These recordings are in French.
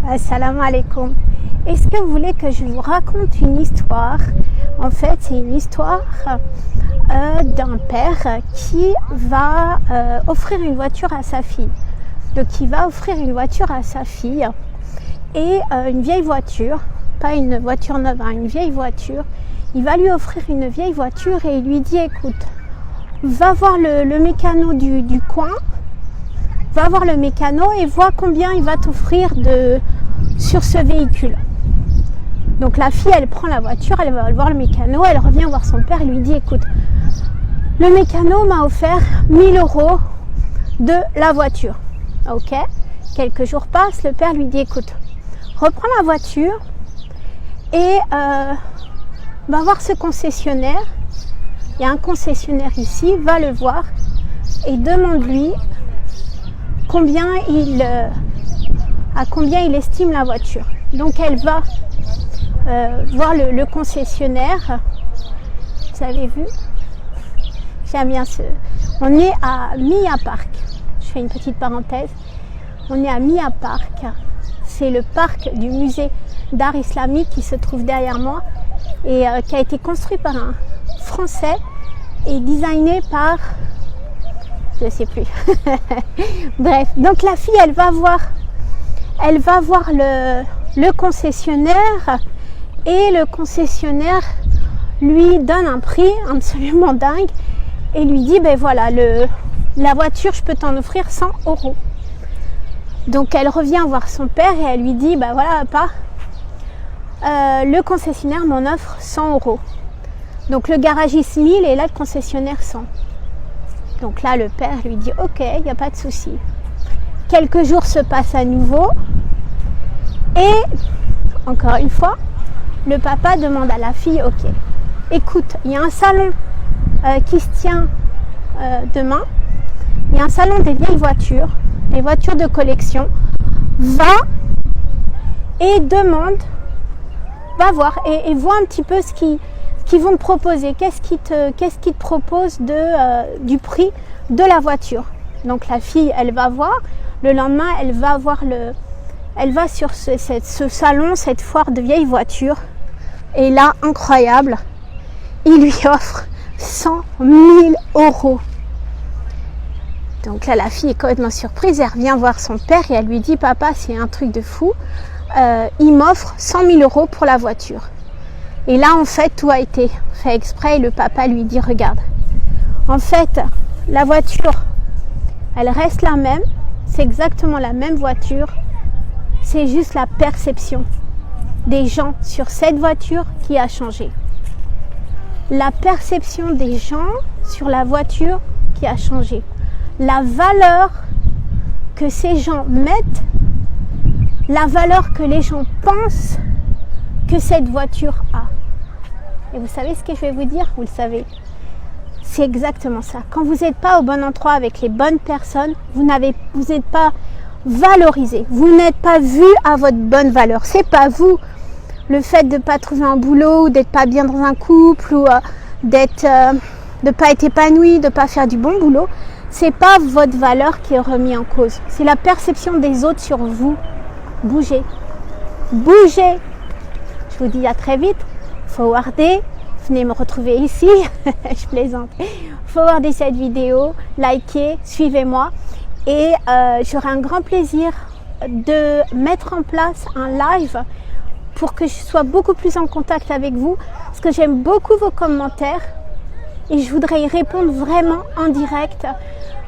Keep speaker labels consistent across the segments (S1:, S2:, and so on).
S1: Assalamu alaikum. Est-ce que vous voulez que je vous raconte une histoire? En fait, c'est une histoire d'un père qui va offrir une voiture à sa fille. Donc, il va offrir une voiture à sa fille et une vieille voiture, pas une voiture neuve, hein, une vieille voiture. Il va lui offrir une vieille voiture et il lui dit, écoute, va voir le mécano du coin, va voir le mécano et vois combien il va t'offrir sur ce véhicule. Donc la fille, elle prend la voiture, elle va voir le mécano, elle revient voir son père et lui dit, écoute, le mécano m'a offert 1000 € de la voiture. Ok, quelques jours passent, le père lui dit, écoute, reprends la voiture et va voir ce concessionnaire. Il y a un concessionnaire ici, va le voir et demande-lui à combien il estime la voiture. Donc elle va voir le concessionnaire. Vous avez vu? J'aime bien on est à Mia Park. Je fais une petite parenthèse. On est à Mia Park. C'est le parc du musée d'art islamique qui se trouve derrière moi et qui a été construit par un Français et designé par, je sais plus. Bref, donc la fille, elle va voir le concessionnaire et le concessionnaire lui donne un prix absolument dingue et lui dit, ben voilà, la voiture, je peux t'en offrir 100 €. Donc elle revient voir son père et elle lui dit, ben voilà papa, le concessionnaire m'en offre 100 €. Donc le garagiste 1000 et là le concessionnaire 100. Donc là le père lui dit, ok, il n'y a pas de souci. Quelques jours se passent à nouveau et encore une fois, le papa demande à la fille, ok, écoute, il y a un salon qui se tient demain, il y a un salon des vieilles voitures, les voitures de collection, va et demande, va voir et vois un petit peu ce qu'ils vont te proposer, qu'est-ce qu'ils te proposent du prix de la voiture. Donc la fille, elle va voir, le lendemain, elle va sur ce salon, cette foire de vieilles voitures. Et là, incroyable, il lui offre 100 000 €. Donc là, la fille est complètement surprise, elle revient voir son père et elle lui dit, papa, c'est un truc de fou, il m'offre 100 000 € pour la voiture. Et là, en fait, tout a été fait exprès et le papa lui dit, regarde, en fait, la voiture, elle reste la même, c'est exactement la même voiture, c'est juste la perception des gens sur cette voiture qui a changé. La perception des gens sur la voiture qui a changé. La valeur que ces gens mettent, la valeur que les gens pensent que cette voiture a. Et vous savez ce que je vais vous dire? Vous le savez. C'est exactement ça. Quand vous n'êtes pas au bon endroit avec les bonnes personnes, vous n'êtes pas valorisé. Vous n'êtes pas vu à votre bonne valeur. C'est pas vous. Le fait de ne pas trouver un boulot, ou d'être pas bien dans un couple, ou de ne pas être épanoui, de ne pas faire du bon boulot, c'est pas votre valeur qui est remise en cause. C'est la perception des autres sur vous. Bougez. Bougez. Je vous dis à très vite. Forwardez. Venez me retrouver ici. Je plaisante. Forwardez cette vidéo. Likez. Suivez-moi. Et j'aurai un grand plaisir de mettre en place un live pour que je sois beaucoup plus en contact avec vous. Parce que j'aime beaucoup vos commentaires. Et je voudrais y répondre vraiment en direct.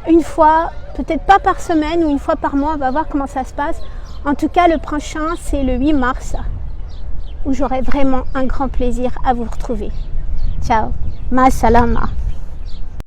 S1: Une fois, peut-être pas par semaine ou une fois par mois. On va voir comment ça se passe. En tout cas, le prochain, c'est le 8 mars. Où j'aurai vraiment un grand plaisir à vous retrouver. Ciao. Ma salama.